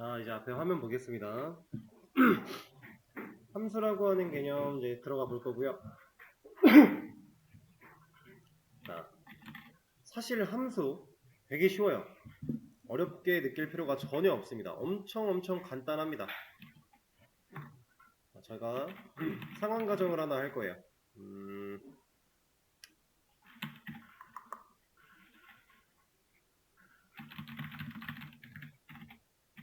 자, 이제 앞에 화면 보겠습니다. 함수라고 하는 개념 이제 들어가 볼 거고요. 자, 사실 함수 되게 쉬워요. 어렵게 느낄 필요가 전혀 없습니다. 엄청 간단합니다. 자, 제가 상황 가정을 하나 할 거예요.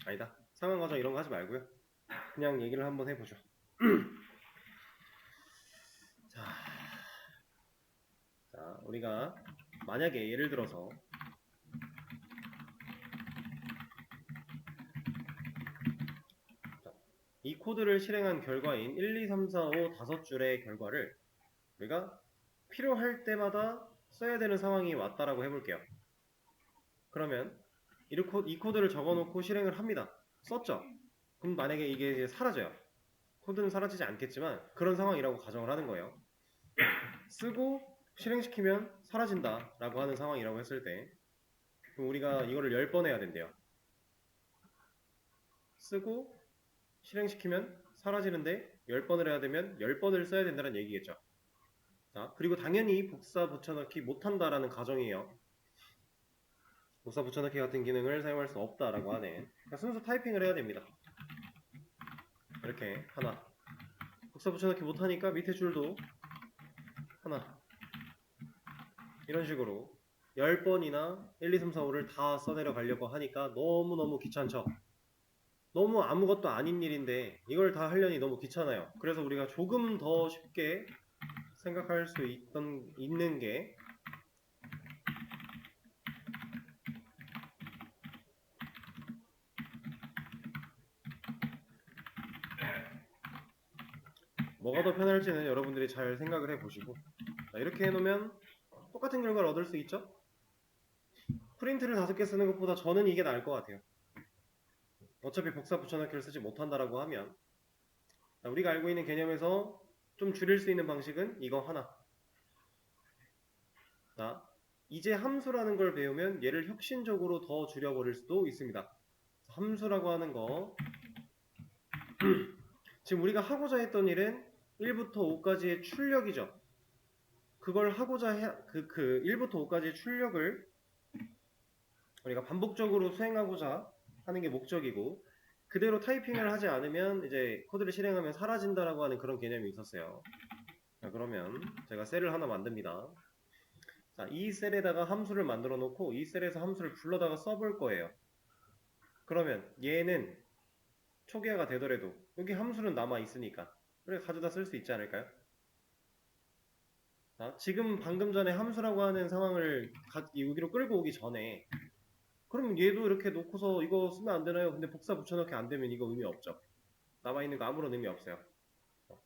아니다. 상황 가정 이런 거 하지 말고요. 그냥 얘기를 한번 해보죠. 자, 우리가 만약에 예를 들어서 이 코드를 실행한 결과인 1, 2, 3, 4, 5, 5줄의 결과를 우리가 필요할 때마다 써야 되는 상황이 왔다라고 해볼게요. 그러면 이 코드를 적어놓고 실행을 합니다. 썼죠? 그럼 만약에 이게 이제 사라져요. 코드는 사라지지 않겠지만 그런 상황이라고 가정을 하는 거예요. 쓰고 실행시키면 사라진다 라고 하는 상황이라고 했을 때 그럼 우리가 이거를 10번 해야 된대요. 쓰고 실행시키면 사라지는데 10번을 해야 되면 10번을 써야 된다는 얘기겠죠. 자, 그리고 당연히 복사 붙여넣기 못한다라는 가정이에요. 복사 붙여넣기 같은 기능을 사용할 수 없다라고 하네. 그러니까 순수 타이핑을 해야 됩니다. 이렇게 하나. 복사 붙여넣기 못하니까 밑에 줄도 하나. 이런 식으로 10번이나 1, 2, 3, 4, 5를 다 써내려 가려고 하니까 너무너무 귀찮죠. 너무 아무것도 아닌 일인데 이걸 다 하려니 너무 귀찮아요. 그래서 우리가 조금 더 쉽게 생각할 수 있는 게 뭐가 더 편할지는 여러분들이 잘 생각을 해보시고 이렇게 해놓으면 똑같은 결과를 얻을 수 있죠? 프린트를 5개 쓰는 것보다 저는 이게 나을 것 같아요. 어차피 복사 붙여넣기를 쓰지 못한다라고 하면 우리가 알고 있는 개념에서 좀 줄일 수 있는 방식은 이거 하나. 자, 이제 함수라는 걸 배우면 얘를 혁신적으로 더 줄여버릴 수도 있습니다. 함수라고 하는 거 지금 우리가 하고자 했던 일은 1부터 5까지의 출력이죠. 그걸 하고자 해, 1부터 5까지의 출력을 우리가 반복적으로 수행하고자 하는 게 목적이고 그대로 타이핑을 하지 않으면 이제 코드를 실행하면 사라진다라고 하는 그런 개념이 있었어요. 자, 그러면 제가 셀을 하나 만듭니다. 자, 이 셀에다가 함수를 만들어 놓고 이 셀에서 함수를 불러다가 써볼 거예요. 그러면 얘는 초기화가 되더라도 여기 함수는 남아 있으니까 그래 가져다 쓸 수 있지 않을까요? 자, 지금 방금 전에 함수라고 하는 상황을 여기로 끌고 오기 전에 그럼 얘도 이렇게 놓고서 이거 쓰면 안 되나요? 근데 복사 붙여넣기 안 되면 이거 의미 없죠. 남아있는 거 아무런 의미 없어요.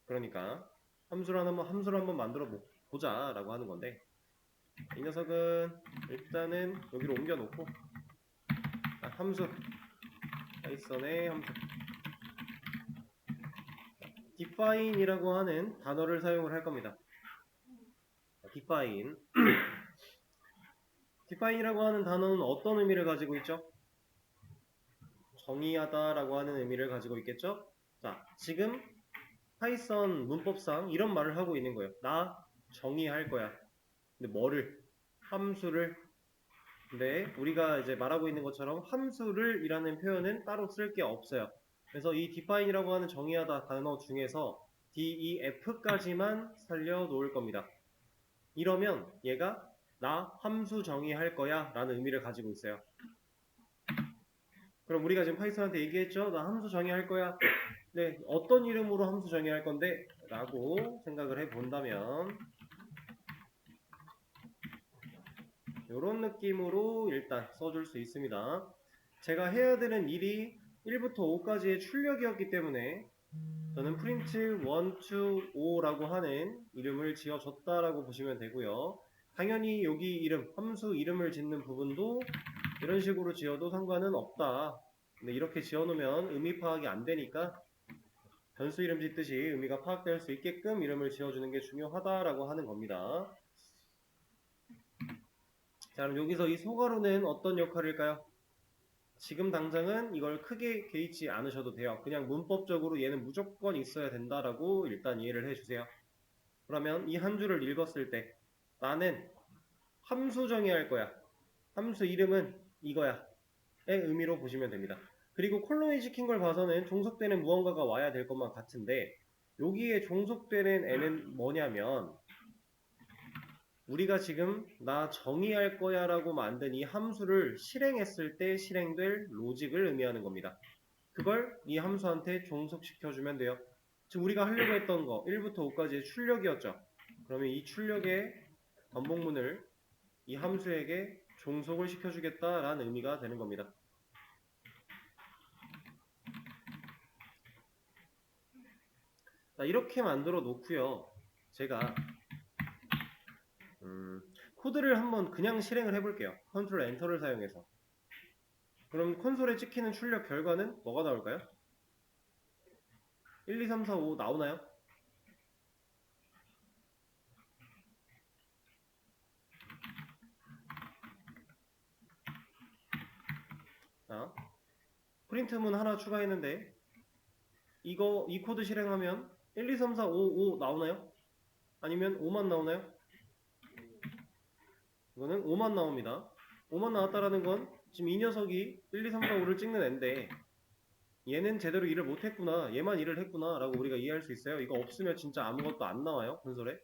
그러니까 함수를 한번 만들어 보자 라고 하는 건데 이 녀석은 일단은 여기로 옮겨 놓고 함수 파이썬의 함수 define 이라고 하는 단어를 사용을 할 겁니다. define define이라고 하는 단어는 어떤 의미를 가지고 있죠? 정의하다 라고 하는 의미를 가지고 있겠죠? 자, 지금 파이썬 문법상 이런 말을 하고 있는 거예요. 나 정의할 거야. 근데 뭐를? 함수를. 근데 우리가 이제 말하고 있는 것처럼 함수를 이라는 표현은 따로 쓸 게 없어요. 그래서 이 define이라고 하는 정의하다 단어 중에서 def까지만 살려 놓을 겁니다. 이러면 얘가 나 함수 정의할 거야 라는 의미를 가지고 있어요. 그럼 우리가 지금 파이썬한테 얘기했죠? 나 함수 정의할 거야. 네, 어떤 이름으로 함수 정의할 건데? 라고 생각을 해본다면 이런 느낌으로 일단 써줄 수 있습니다. 제가 해야 되는 일이 1부터 5까지의 출력이었기 때문에 저는 print 1, 2, 5라고 하는 이름을 지어줬다라고 보시면 되고요. 당연히 여기 이름, 함수 이름을 짓는 부분도 이런 식으로 지어도 상관은 없다. 근데 이렇게 지어놓으면 의미 파악이 안 되니까 변수 이름 짓듯이 의미가 파악될 수 있게끔 이름을 지어주는 게 중요하다라고 하는 겁니다. 자, 그럼 여기서 이 소괄호는 어떤 역할일까요? 지금 당장은 이걸 크게 개의치 않으셔도 돼요. 그냥 문법적으로 얘는 무조건 있어야 된다라고 일단 이해를 해주세요. 그러면 이 한 줄을 읽었을 때 나는 함수 정의할 거야. 함수 이름은 이거야. 의 의미로 보시면 됩니다. 그리고 콜론이 시킨 걸 봐서는 종속되는 무언가가 와야 될 것만 같은데 여기에 종속되는 애는 뭐냐면 우리가 지금 나 정의할 거야 라고 만든 이 함수를 실행했을 때 실행될 로직을 의미하는 겁니다. 그걸 이 함수한테 종속시켜주면 돼요. 지금 우리가 하려고 했던 거 1부터 5까지의 출력이었죠. 그러면 이 출력의 반복문을 이 함수에게 종속을 시켜주겠다라는 의미가 되는 겁니다. 자, 이렇게 만들어 놓고요. 제가 코드를 한번 그냥 실행을 해볼게요. 컨트롤 엔터를 사용해서. 그럼 콘솔에 찍히는 출력 결과는 뭐가 나올까요? 1, 2, 3, 4, 5 나오나요? 자, 프린트문 하나 추가했는데 이 코드 실행하면 1, 2, 3, 4, 5, 5 나오나요? 아니면 5만 나오나요? 이거는 5만 나옵니다. 5만 나왔다라는 건 지금 이 녀석이 1, 2, 3, 4, 5를 찍는 앤데 얘는 제대로 일을 못했구나, 얘만 일을 했구나 라고 우리가 이해할 수 있어요. 이거 없으면 진짜 아무것도 안 나와요, 콘솔에.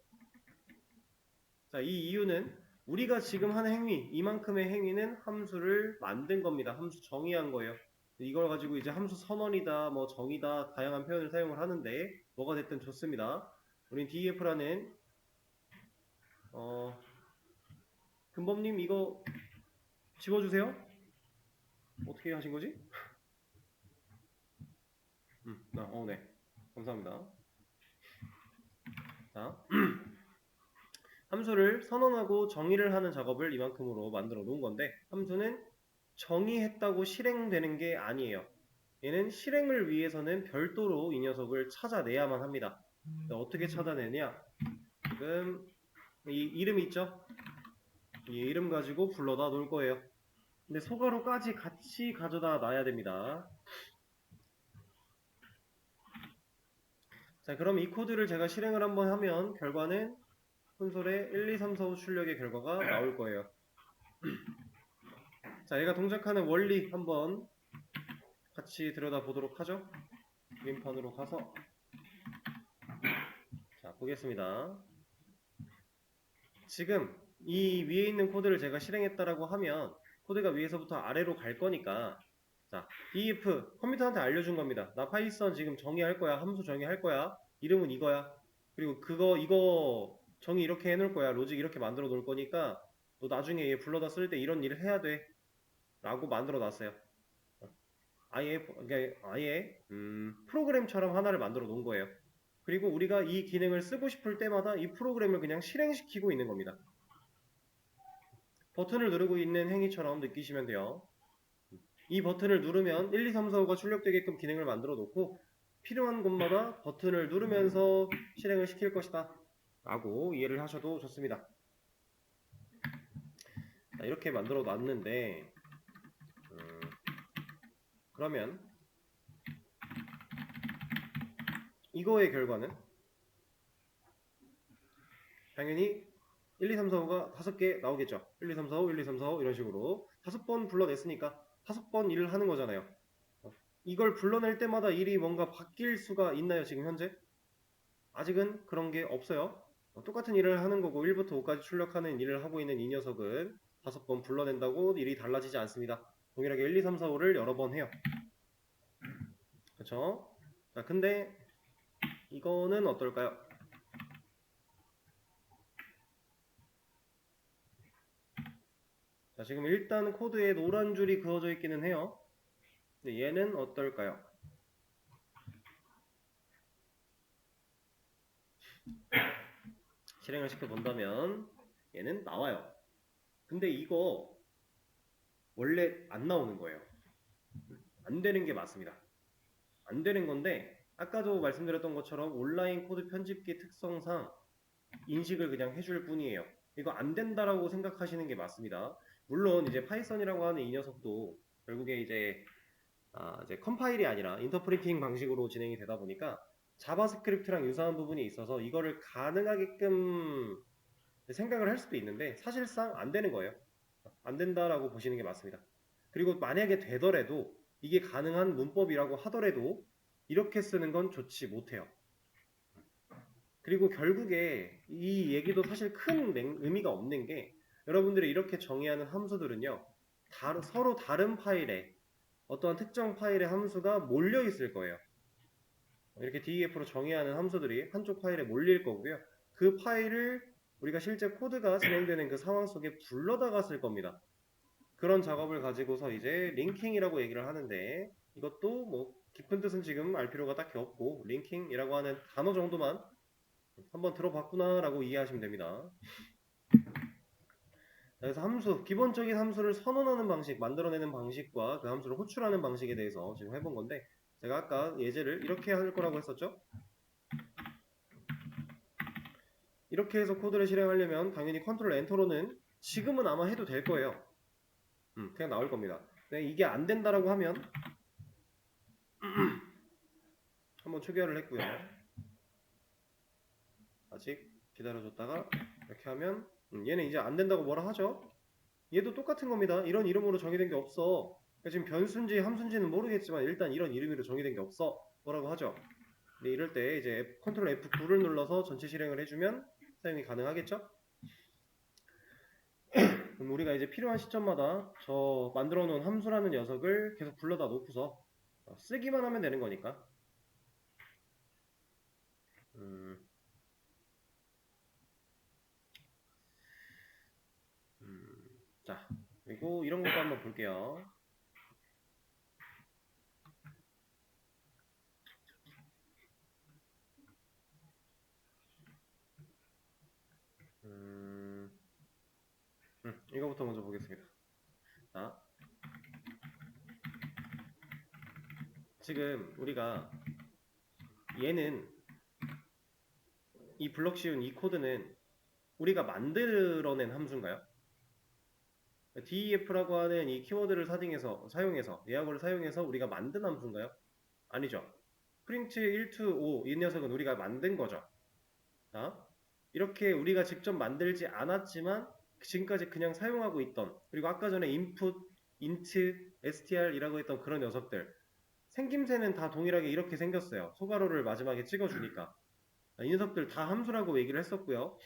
자, 이 이유는 우리가 지금 하는 행위, 이만큼의 행위는 함수를 만든 겁니다. 함수 정의한 거예요. 이걸 가지고 이제 함수 선언이다, 뭐 정의다, 다양한 표현을 사용을 하는데 뭐가 됐든 좋습니다. 우린 DEF라는 금범님 이거 지워주세요. 어떻게 하신 거지? 네. 감사합니다. 자, 함수를 선언하고 정의를 하는 작업을 이만큼으로 만들어 놓은 건데 함수는 정의했다고 실행되는 게 아니에요. 얘는 실행을 위해서는 별도로 이 녀석을 찾아내야만 합니다. 어떻게 찾아내냐? 지금 이 이름이 있죠? 이 이름 가지고 불러다 놓을 거예요. 근데 소괄호까지 같이 가져다 놔야 됩니다. 자, 그럼 이 코드를 제가 실행을 한번 하면 결과는 콘솔에 1, 2, 3, 4, 5 출력의 결과가 나올 거예요. 자, 얘가 동작하는 원리 한번 같이 들여다보도록 하죠. 그림판으로 가서 자, 보겠습니다. 지금 이 위에 있는 코드를 제가 실행했다라고 하면 코드가 위에서부터 아래로 갈 거니까 자, def 컴퓨터한테 알려준 겁니다. 나 파이썬 지금 정의할 거야. 함수 정의할 거야. 이름은 이거야. 그리고 이거 정의 이렇게 해놓을 거야. 로직 이렇게 만들어 놓을 거니까 너 나중에 얘 불러다 쓸 때 이런 일을 해야 돼. 라고 만들어 놨어요. 아예 프로그램처럼 하나를 만들어 놓은 거예요. 그리고 우리가 이 기능을 쓰고 싶을 때마다 이 프로그램을 그냥 실행시키고 있는 겁니다. 버튼을 누르고 있는 행위처럼 느끼시면 돼요. 이 버튼을 누르면 1, 2, 3, 4, 5가 출력되게끔 기능을 만들어 놓고 필요한 곳마다 버튼을 누르면서 실행을 시킬 것이다 라고 이해를 하셔도 좋습니다. 자, 이렇게 만들어 놨는데 그러면 이거의 결과는 당연히 1, 2, 3, 4, 5가 5개 나오겠죠. 1, 2, 3, 4, 5, 1, 2, 3, 4, 5 이런 식으로 5번 불러냈으니까 5번 일을 하는 거잖아요. 이걸 불러낼 때마다 일이 뭔가 바뀔 수가 있나요, 지금 현재? 아직은 그런 게 없어요. 똑같은 일을 하는 거고 1부터 5까지 출력하는 일을 하고 있는 이 녀석은 5번 불러낸다고 일이 달라지지 않습니다. 동일하게 1, 2, 3, 4, 5를 여러 번 해요. 그렇죠? 자, 근데 이거는 어떨까요? 자, 지금 일단 코드에 노란 줄이 그어져 있기는 해요. 근데 얘는 어떨까요? 실행을 시켜본다면 얘는 나와요. 근데 이거 원래 안 나오는 거예요. 안 되는 게 맞습니다. 안 되는 건데 아까도 말씀드렸던 것처럼 온라인 코드 편집기 특성상 인식을 그냥 해줄 뿐이에요. 이거 안 된다라고 생각하시는 게 맞습니다. 물론 이제 파이썬이라고 하는 이 녀석도 결국에 이제 컴파일이 아니라 인터프리팅 방식으로 진행이 되다 보니까 자바스크립트랑 유사한 부분이 있어서 이거를 가능하게끔 생각을 할 수도 있는데 사실상 안 되는 거예요. 안 된다라고 보시는 게 맞습니다. 그리고 만약에 되더라도 이게 가능한 문법이라고 하더라도 이렇게 쓰는 건 좋지 못해요. 그리고 결국에 이 얘기도 사실 큰 의미가 없는 게 여러분들이 이렇게 정의하는 함수들은요. 서로 다른 파일에 어떠한 특정 파일의 함수가 몰려 있을 거예요. 이렇게 DEF로 정의하는 함수들이 한쪽 파일에 몰릴 거고요. 그 파일을 우리가 실제 코드가 진행되는 그 상황 속에 불러다가 쓸 겁니다. 그런 작업을 가지고서 이제 링킹이라고 얘기를 하는데 이것도 뭐 깊은 뜻은 지금 알 필요가 딱히 없고 링킹이라고 하는 단어 정도만 한번 들어봤구나 라고 이해하시면 됩니다. 그래서 함수, 기본적인 함수를 선언하는 방식, 만들어내는 방식과 그 함수를 호출하는 방식에 대해서 지금 해본 건데 제가 아까 예제를 이렇게 할 거라고 했었죠? 이렇게 해서 코드를 실행하려면 당연히 컨트롤 엔터로는 지금은 아마 해도 될 거예요. 그냥 나올 겁니다. 근데 이게 안 된다라고 하면 한번 초기화를 했고요. 아직 기다려줬다가 이렇게 하면 얘는 이제 안 된다고 뭐라 하죠? 얘도 똑같은 겁니다. 이런 이름으로 정의된 게 없어. 그러니까 지금 변수인지 함수인지는 모르겠지만 일단 이런 이름으로 정의된 게 없어. 뭐라고 하죠? 근데 이럴 때 이제 컨트롤 F9를 눌러서 전체 실행을 해주면 사용이 가능하겠죠? 그럼 우리가 이제 필요한 시점마다 저 만들어 놓은 함수라는 녀석을 계속 불러다 놓고서 쓰기만 하면 되는 거니까. 음, 자, 그리고 이런 것도 한번 볼게요. 이거부터 먼저 보겠습니다. 자, 지금 우리가 얘는 이 블럭 씌운 이 코드는 우리가 만들어낸 함수인가요? DEF라고 하는 이 키워드를 사용해서 예약어를 사용해서 우리가 만든 함수인가요? 아니죠. 프린트 1 to 5 이 녀석은 우리가 만든 거죠. 자, 이렇게 우리가 직접 만들지 않았지만 지금까지 그냥 사용하고 있던 그리고 아까 전에 input, int, str이라고 했던 그런 녀석들 생김새는 다 동일하게 이렇게 생겼어요. 소괄호를 마지막에 찍어주니까 이 녀석들 다 함수라고 얘기를 했었고요.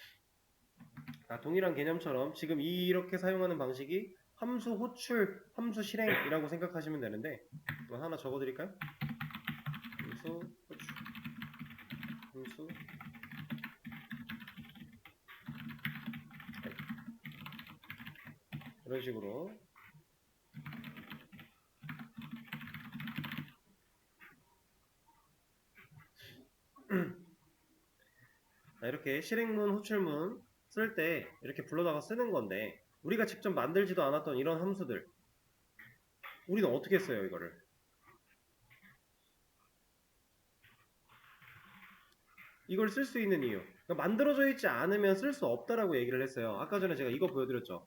동일한 개념처럼 지금 이렇게 사용하는 방식이 함수 호출, 함수 실행이라고 생각하시면 되는데 이거 하나 적어드릴까요? 함수 호출, 함수 이런 식으로 이렇게 실행문, 호출문 쓸 때 이렇게 불러다가 쓰는 건데 우리가 직접 만들지도 않았던 이런 함수들 우리는 어떻게 써요 이거를? 이걸 쓸 수 있는 이유 그러니까 만들어져 있지 않으면 쓸 수 없다라고 얘기를 했어요. 아까 전에 제가 이거 보여드렸죠.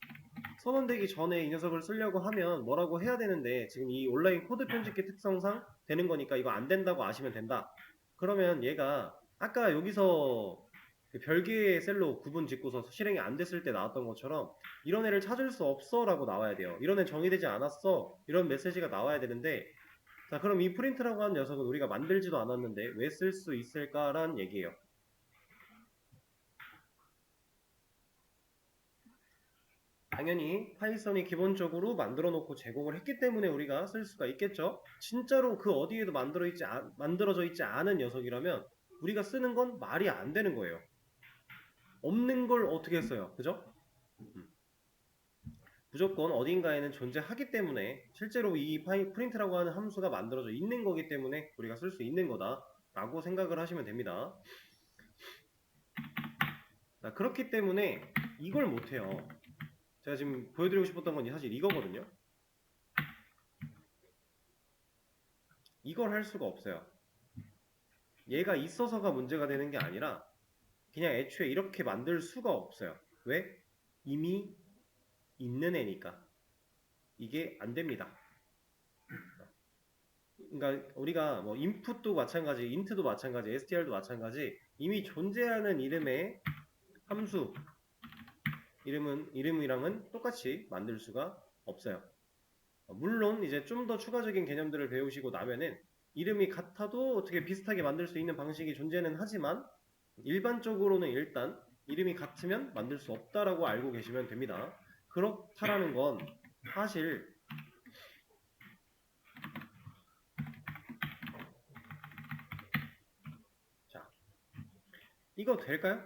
선언되기 전에 이 녀석을 쓰려고 하면 뭐라고 해야 되는데 지금 이 온라인 코드 편집기 특성상 되는 거니까 이거 안 된다고 아시면 된다. 그러면 얘가 아까 여기서 그 별개의 셀로 구분 짓고서 실행이 안 됐을 때 나왔던 것처럼 이런 애를 찾을 수 없어 라고 나와야 돼요. 이런 애 정의되지 않았어 이런 메시지가 나와야 되는데 자 그럼 이 프린트라고 하는 녀석은 우리가 만들지도 않았는데 왜 쓸 수 있을까라는 얘기예요. 당연히 파이썬이 기본적으로 만들어 놓고 제공을 했기 때문에 우리가 쓸 수가 있겠죠. 진짜로 그 어디에도 만들어져 있지 않은 녀석이라면 우리가 쓰는 건 말이 안 되는 거예요. 없는 걸 어떻게 써요? 그죠? 무조건 어딘가에는 존재하기 때문에 실제로 이 프린트라고 하는 함수가 만들어져 있는 거기 때문에 우리가 쓸 수 있는 거다 라고 생각을 하시면 됩니다. 자, 그렇기 때문에 이걸 못해요. 제가 지금 보여드리고 싶었던 건 사실 이거거든요. 이걸 할 수가 없어요. 얘가 있어서가 문제가 되는 게 아니라 그냥 애초에 이렇게 만들 수가 없어요. 왜? 이미 있는 애니까 이게 안 됩니다. 그러니까 우리가 뭐 input도 마찬가지, int도 마찬가지, str도 마찬가지 이미 존재하는 이름의 함수 이름이랑은 똑같이 만들 수가 없어요. 물론 이제 좀 더 추가적인 개념들을 배우시고 나면은 이름이 같아도 어떻게 비슷하게 만들 수 있는 방식이 존재는 하지만 일반적으로는 일단 이름이 같으면 만들 수 없다라고 알고 계시면 됩니다. 그렇다라는 건 사실 자, 이거 될까요?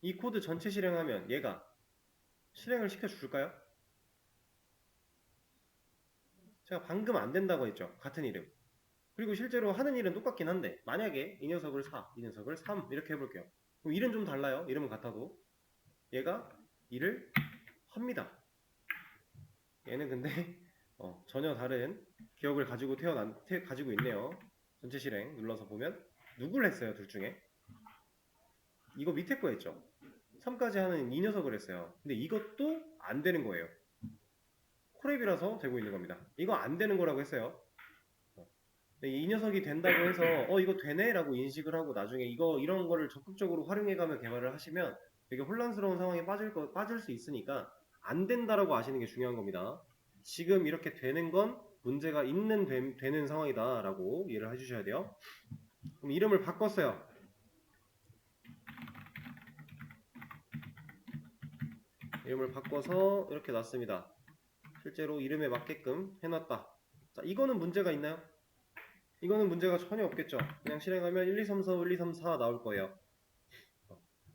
이 코드 전체 실행하면 얘가 실행을 시켜줄까요? 제가 방금 안 된다고 했죠. 같은 이름. 그리고 실제로 하는 일은 똑같긴 한데 만약에 이 녀석을 4, 이 녀석을 3 이렇게 해볼게요. 그럼 일은 좀 달라요. 이름은 같아도. 얘가 일을 합니다. 얘는 근데 전혀 다른 기억을 가지고 있네요. 전체 실행 눌러서 보면 누굴 했어요? 둘 중에. 이거 밑에 거 했죠. 3까지 하는 이 녀석을 했어요. 근데 이것도 안 되는 거예요. 코랩이라서 되고 있는 겁니다. 이거 안 되는 거라고 했어요. 이 녀석이 된다고 해서 이거 되네 라고 인식을 하고 나중에 이런 거를 적극적으로 활용해가며 개발을 하시면 되게 혼란스러운 상황에 빠질 수 있으니까 안 된다라고 아시는 게 중요한 겁니다. 지금 이렇게 되는 건 문제가 되는 상황이다 라고 이해를 해주셔야 돼요. 그럼 이름을 바꿨어요. 이름을 바꿔서 이렇게 놨습니다. 실제로 이름에 맞게끔 해놨다. 자, 이거는 문제가 있나요? 이거는 문제가 전혀 없겠죠. 그냥 실행하면 1, 2, 3, 4, 1, 2, 3, 4 나올 거예요.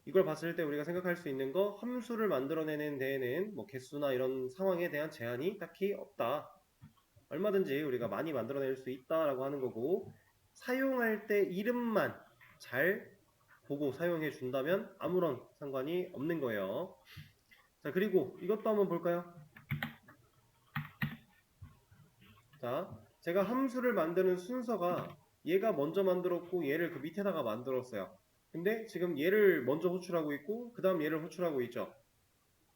이걸 봤을 때 우리가 생각할 수 있는 거 함수를 만들어내는 데에는 뭐 개수나 이런 상황에 대한 제한이 딱히 없다. 얼마든지 우리가 많이 만들어낼 수 있다라고 하는 거고 사용할 때 이름만 잘 보고 사용해 준다면 아무런 상관이 없는 거예요. 자, 그리고 이것도 한번 볼까요? 자, 제가 함수를 만드는 순서가 얘가 먼저 만들었고 얘를 그 밑에다가 만들었어요. 근데 지금 얘를 먼저 호출하고 있고 그 다음 얘를 호출하고 있죠.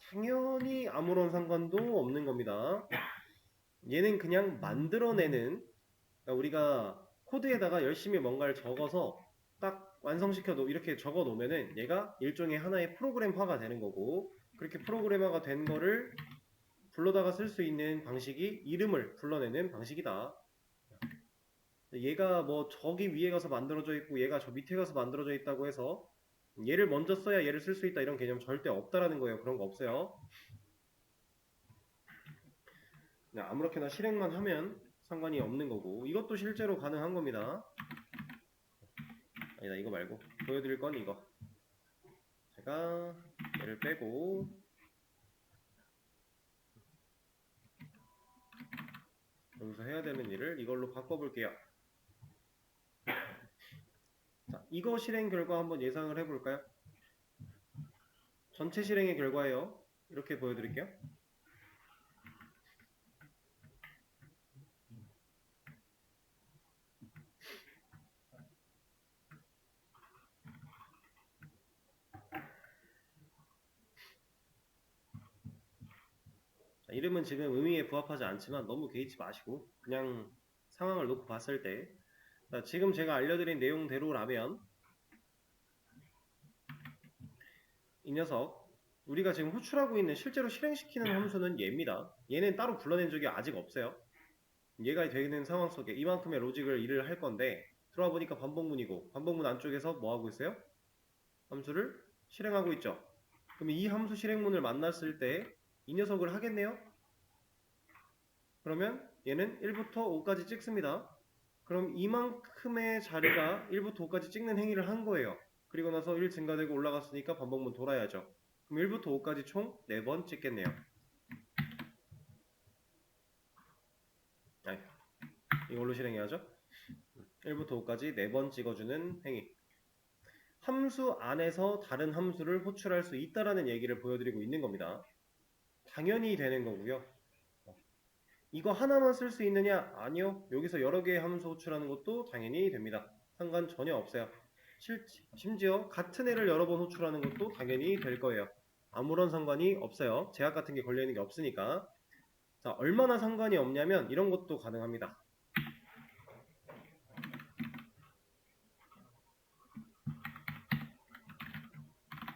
당연히 아무런 상관도 없는 겁니다. 얘는 그냥 만들어내는, 그러니까 우리가 코드에다가 열심히 뭔가를 적어서 딱 이렇게 적어 놓으면은 얘가 일종의 하나의 프로그램화가 되는 거고, 그렇게 프로그램화가 된 거를 불러다가 쓸 수 있는 방식이 이름을 불러내는 방식이다. 얘가 뭐 저기 위에 가서 만들어져 있고 얘가 저 밑에 가서 만들어져 있다고 해서 얘를 먼저 써야 얘를 쓸 수 있다 이런 개념 절대 없다라는 거예요. 그런 거 없어요. 그냥 아무렇게나 실행만 하면 상관이 없는 거고, 이것도 실제로 가능한 겁니다. 아니다, 이거 말고 보여드릴 건 이거. 제가 얘를 빼고 여기서 해야 되는 일을 이걸로 바꿔볼게요. 자, 이거 실행 결과 한번 예상을 해볼까요? 전체 실행의 결과예요. 이렇게 보여드릴게요. 자, 이름은 지금 의미에 부합하지 않지만 너무 개의치 마시고 그냥 상황을 놓고 봤을 때, 자, 지금 제가 알려드린 내용대로라면 이 녀석 우리가 지금 호출하고 있는 실제로 실행시키는 함수는 얘입니다. 얘는 따로 불러낸 적이 아직 없어요. 얘가 되는 상황 속에 이만큼의 로직을 일을 할 건데 들어와 보니까 반복문이고 반복문 안쪽에서 뭐 하고 있어요? 함수를 실행하고 있죠. 그럼 이 함수 실행문을 만났을 때 이 녀석을 하겠네요? 그러면 얘는 1부터 5까지 찍습니다. 그럼 이만큼의 자리가 1부터 5까지 찍는 행위를 한 거예요. 그리고 나서 1 증가되고 올라갔으니까 반복문 돌아야죠. 그럼 1부터 5까지 총 4번 찍겠네요. 이걸로 실행해야죠. 1부터 5까지 4번 찍어주는 행위. 함수 안에서 다른 함수를 호출할 수 있다라는 얘기를 보여드리고 있는 겁니다. 당연히 되는 거고요. 이거 하나만 쓸 수 있느냐? 아니요. 여기서 여러 개의 함수 호출하는 것도 당연히 됩니다. 상관 전혀 없어요. 심지어 같은 애를 여러 번 호출하는 것도 당연히 될 거예요. 아무런 상관이 없어요. 제약 같은 게 걸려있는 게 없으니까. 자, 얼마나 상관이 없냐면 이런 것도 가능합니다.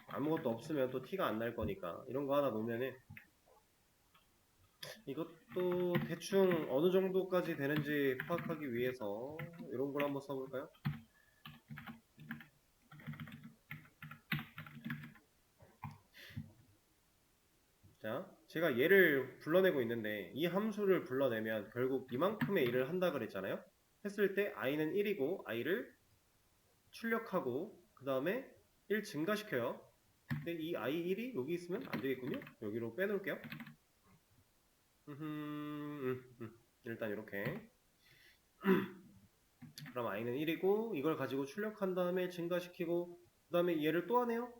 아무것도 없으면 또 티가 안 날 거니까 이런 거 하나 놓으면은 이것도 대충 어느 정도까지 되는지 파악하기 위해서 이런 걸 한번 써볼까요? 자, 제가 얘를 불러내고 있는데 이 함수를 불러내면 결국 이만큼의 일을 한다 그랬잖아요. 했을 때 i는 1이고 i를 출력하고 그 다음에 1 증가시켜요. 근데 이 i1이 여기 있으면 안 되겠군요. 여기로 빼놓을게요. 일단 이렇게 그럼 i는 1이고 이걸 가지고 출력한 다음에 증가시키고 그 다음에 얘를 또 하네요.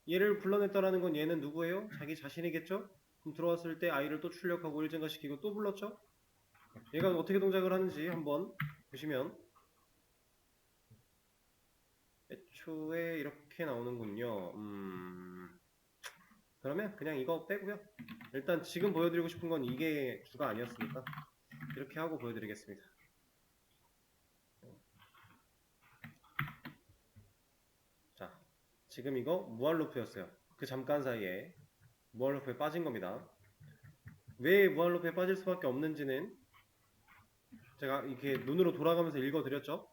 얘를 불러냈다라는 건 얘는 누구예요? 자기 자신이겠죠? 그럼 들어왔을 때 i를 또 출력하고 1 증가시키고 또 불렀죠? 얘가 어떻게 동작을 하는지 한번 보시면 애초에 이렇게 나오는군요. 그러면 그냥 이거 빼고요. 일단 지금 보여드리고 싶은 건 이게 주가 아니었으니까 이렇게 하고 보여드리겠습니다. 자, 지금 이거 무한루프였어요. 그 잠깐 사이에 무한루프에 빠진 겁니다. 왜 무한루프에 빠질 수밖에 없는지는 제가 이렇게 눈으로 돌아가면서 읽어드렸죠.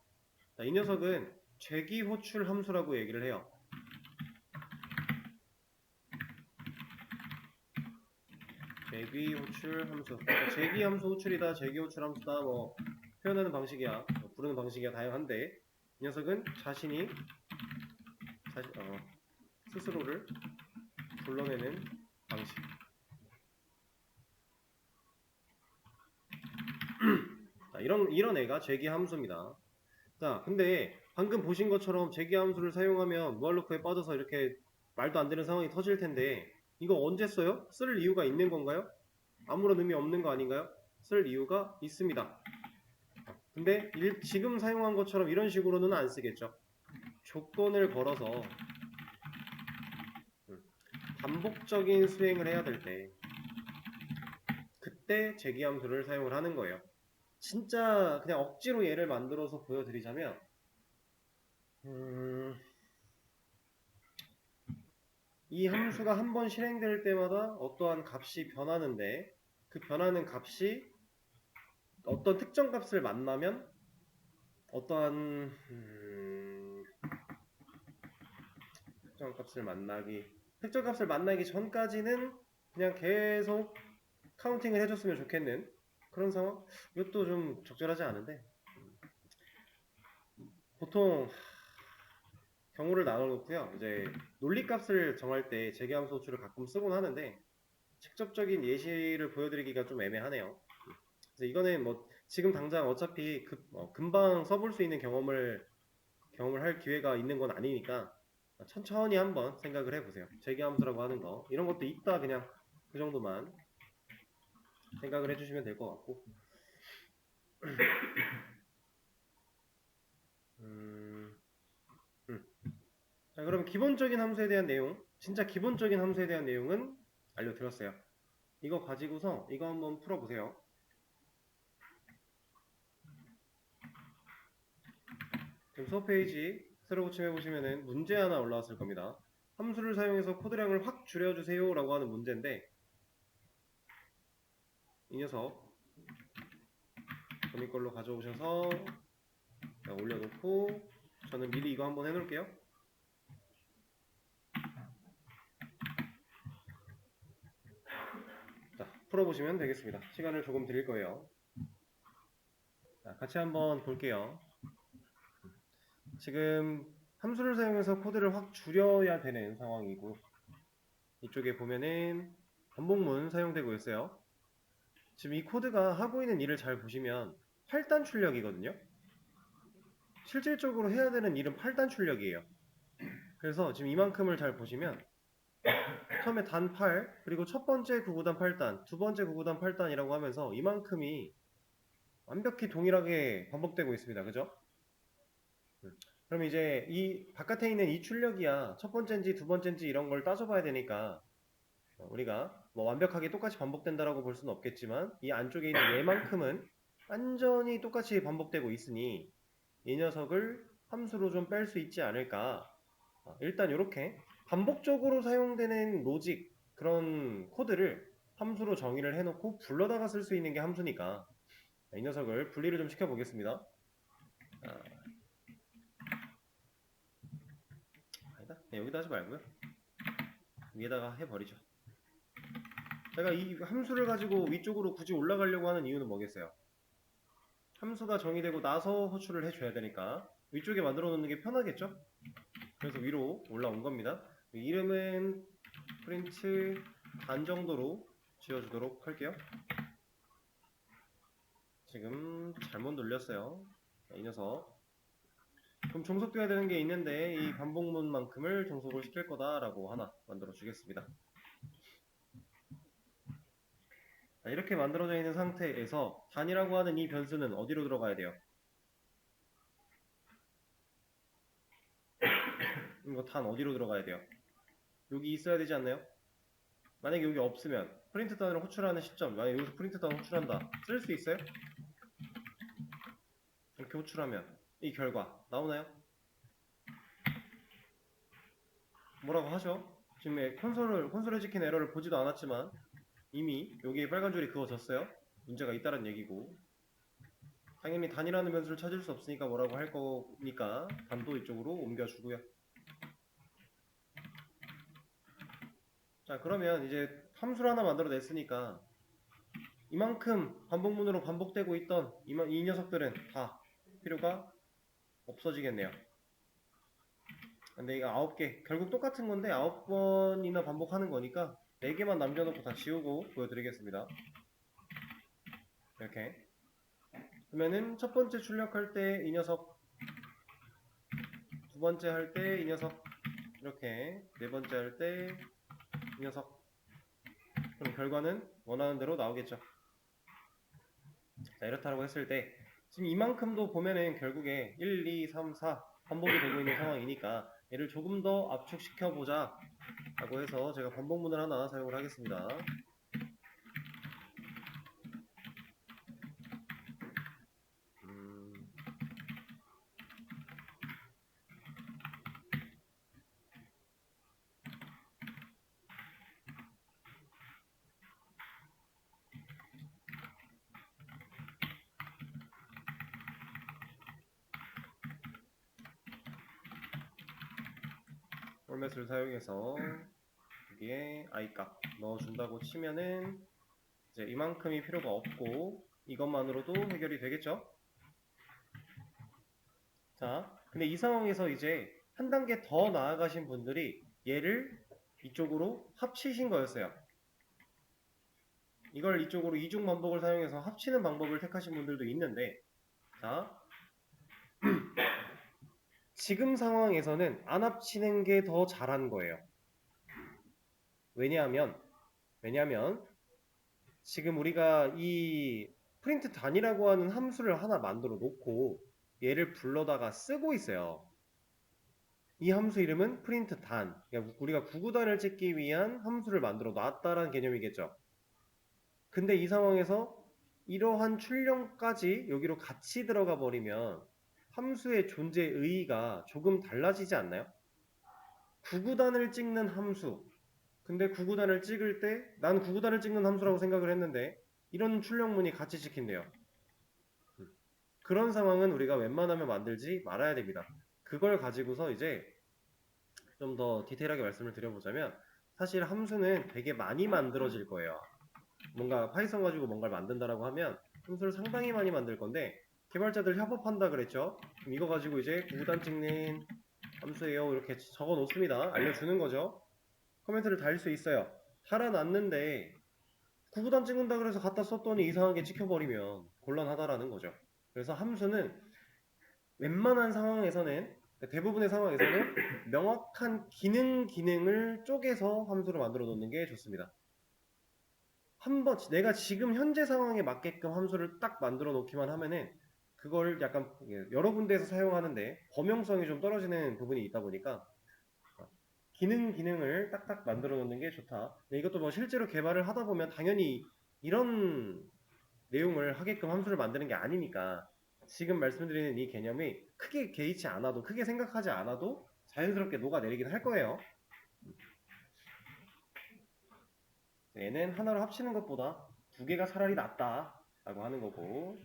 자, 이 녀석은 재기호출 함수라고 얘기를 해요. 재기호출 함수. 재기함수 호출이다, 재기호출 함수다, 뭐 표현하는 방식이야, 부르는 방식이야 다양한데 이 녀석은 자신이 스스로를 불러내는 방식. 자, 이런 애가 재기함수입니다. 자, 근데 방금 보신 것처럼 재기함수를 사용하면 무한루프에 빠져서 이렇게 말도 안 되는 상황이 터질 텐데 이거 언제 써요? 쓸 이유가 있는 건가요? 아무런 의미 없는 거 아닌가요? 쓸 이유가 있습니다. 근데 지금 사용한 것처럼 이런 식으로는 안 쓰겠죠. 조건을 걸어서 반복적인 수행을 해야 될 때 그때 재기함수를 사용을 하는 거예요. 진짜 그냥 억지로 얘를 만들어서 보여드리자면 이 함수가 한 번 실행될 때마다 어떠한 값이 변하는데 그 변하는 값이 어떤 특정 값을 만나면 어떠한 특정 값을 만나기 전까지는 그냥 계속 카운팅을 해줬으면 좋겠는 그런 상황? 이것도 좀 적절하지 않은데 보통 경우를 나눠놓고요. 이제 논리값을 정할 때 재기함수 호출을 가끔 쓰곤 하는데 직접적인 예시를 보여드리기가 좀 애매하네요. 그래서 이거는 뭐 지금 당장 어차피 금방 써볼 수 있는 경험을 할 기회가 있는 건 아니니까 천천히 한번 생각을 해보세요. 재기함수라고 하는 거 이런 것도 있다, 그냥 그 정도만 생각을 해주시면 될 것 같고 자, 그럼 기본적인 함수에 대한 내용, 진짜 기본적인 함수에 대한 내용은 알려드렸어요. 이거 가지고서 이거 한번 풀어보세요. 지금 수업 페이지 새로 고침해 보시면은 문제 하나 올라왔을 겁니다. 함수를 사용해서 코드량을 확 줄여주세요 라고 하는 문제인데 이 녀석 본인 걸로 가져오셔서 올려놓고 저는 미리 이거 한번 해놓을게요. 자, 풀어보시면 되겠습니다. 시간을 조금 드릴 거예요. 자, 같이 한번 볼게요. 지금 함수를 사용해서 코드를 확 줄여야 되는 상황이고 이쪽에 보면은 반복문 사용되고 있어요. 지금 이 코드가 하고 있는 일을 잘 보시면 8단 출력이거든요. 실질적으로 해야 되는 일은 8단 출력이에요. 그래서 지금 이만큼을 잘 보시면 처음에 단 8, 그리고 첫 번째 구구단 8단, 두 번째 구구단 8단이라고 하면서 이만큼이 완벽히 동일하게 반복되고 있습니다. 그죠? 그럼 이제 이 바깥에 있는 이 출력이야 첫 번째인지 두 번째인지 이런 걸 따져봐야 되니까 우리가 뭐 완벽하게 똑같이 반복된다라고 볼 수는 없겠지만 이 안쪽에 있는 얘만큼은 완전히 똑같이 반복되고 있으니 이 녀석을 함수로 좀 뺄 수 있지 않을까. 일단 이렇게 반복적으로 사용되는 로직 그런 코드를 함수로 정의를 해놓고 불러다가 쓸 수 있는 게 함수니까 이 녀석을 분리를 좀 시켜보겠습니다. 아니다. 네, 여기다 하지 말고요. 위에다가 해버리죠. 제가 이 함수를 가지고 위쪽으로 굳이 올라가려고 하는 이유는 뭐겠어요? 함수가 정의되고 나서 호출을 해줘야 되니까 위쪽에 만들어 놓는 게 편하겠죠? 그래서 위로 올라온 겁니다. 이름은 프린트 단 정도로 지어주도록 할게요. 지금 잘못 눌렸어요. 이 녀석. 그럼 종속돼야 되는 게 있는데 이 반복문만큼을 종속을 시킬 거다라고 하나 만들어 주겠습니다. 이렇게 만들어져 있는 상태에서 단이라고 하는 이 변수는 어디로 들어가야 돼요? 이거 단 어디로 들어가야 돼요? 여기 있어야 되지 않나요? 만약에 여기 없으면 프린트 단으로 호출하는 시점, 만약에 여기서 프린트 단 호출한다 쓸 수 있어요? 이렇게 호출하면 이 결과 나오나요? 뭐라고 하죠? 지금 콘솔에 찍힌 에러를 보지도 않았지만 이미 여기에 빨간 줄이 그어졌어요. 문제가 있다는 얘기고 당연히 단이라는 변수를 찾을 수 없으니까 뭐라고 할 거니까 단도 이쪽으로 옮겨주고요. 자, 그러면 이제 함수를 하나 만들어냈으니까 이만큼 반복문으로 반복되고 있던 이 녀석들은 다 필요가 없어지겠네요. 근데 이거 9개 결국 똑같은 건데 9번이나 반복하는 거니까 4개만 남겨놓고 다 지우고 보여드리겠습니다. 이렇게 그러면은 첫 번째 출력할 때 이 녀석, 두 번째 할 때 이 녀석, 이렇게 네 번째 할 때 이 녀석. 그럼 결과는 원하는 대로 나오겠죠. 자, 이렇다고 했을 때 지금 이만큼도 보면은 결국에 1, 2, 3, 4 반복이 되고 있는 상황이니까 얘를 조금 더 압축시켜 보자 라고 해서 제가 반복문을 하나 사용을 하겠습니다. 폴맷을 사용해서 여기에 i값 넣어준다고 치면은 이제 이만큼이 필요가 없고 이것만으로도 해결이 되겠죠? 자, 근데 이 상황에서 이제 한 단계 더 나아가신 분들이 얘를 이쪽으로 합치신 거였어요. 이걸 이쪽으로 이중 반복을 사용해서 합치는 방법을 택하신 분들도 있는데, 자, 지금 상황에서는 안 합치는 게 더 잘한 거예요. 왜냐하면 지금 우리가 이 프린트 단이라고 하는 함수를 하나 만들어 놓고 얘를 불러다가 쓰고 있어요. 이 함수 이름은 프린트 단. 그러니까 우리가 구구단을 찍기 위한 함수를 만들어 놨다라는 개념이겠죠. 근데 이 상황에서 이러한 출력까지 여기로 같이 들어가 버리면 함수의 존재 의의가 조금 달라지지 않나요? 구구단을 찍는 함수. 근데 구구단을 찍을 때 난 구구단을 찍는 함수라고 생각을 했는데 이런 출력문이 같이 찍힌대요. 그런 상황은 우리가 웬만하면 만들지 말아야 됩니다. 그걸 가지고서 이제 좀 더 디테일하게 말씀을 드려보자면 사실 함수는 되게 많이 만들어질 거예요. 뭔가 파이썬 가지고 뭔가를 만든다라고 하면 함수를 상당히 많이 만들 건데 개발자들 협업한다 그랬죠? 그럼 이거 가지고 이제 구구단 찍는 함수예요 이렇게 적어 놓습니다. 알려주는 거죠. 코멘트를 달릴 수 있어요. 달아놨는데 구구단 찍는다 그래서 갖다 썼더니 이상하게 찍혀버리면 곤란하다라는 거죠. 그래서 함수는 웬만한 상황에서는 대부분의 상황에서는 명확한 기능을 쪼개서 함수를 만들어 놓는 게 좋습니다. 한번 내가 지금 현재 상황에 맞게끔 함수를 딱 만들어 놓기만 하면은 그걸 약간 여러 군데에서 사용하는데 범용성이 좀 떨어지는 부분이 있다 보니까 기능을 딱딱 만들어 놓는 게 좋다. 근데 이것도 뭐 실제로 개발을 하다 보면 당연히 이런 내용을 하게끔 함수를 만드는 게 아니니까 지금 말씀드리는 이 개념이 크게 개의치 않아도, 크게 생각하지 않아도 자연스럽게 녹아내리긴 할 거예요. 얘는 하나로 합치는 것보다 두 개가 차라리 낫다 라고 하는 거고,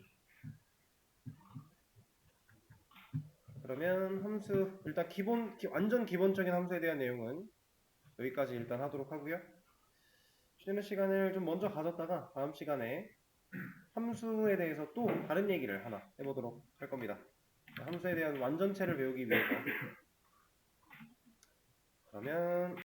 그러면 함수 일단 완전 기본적인 함수에 대한 내용은 여기까지 일단 하도록 하고요. 쉬는 시간을 좀 먼저 가졌다가 다음 시간에 함수에 대해서 또 다른 얘기를 하나 해보도록 할 겁니다. 함수에 대한 완전체를 배우기 위해서. 그러면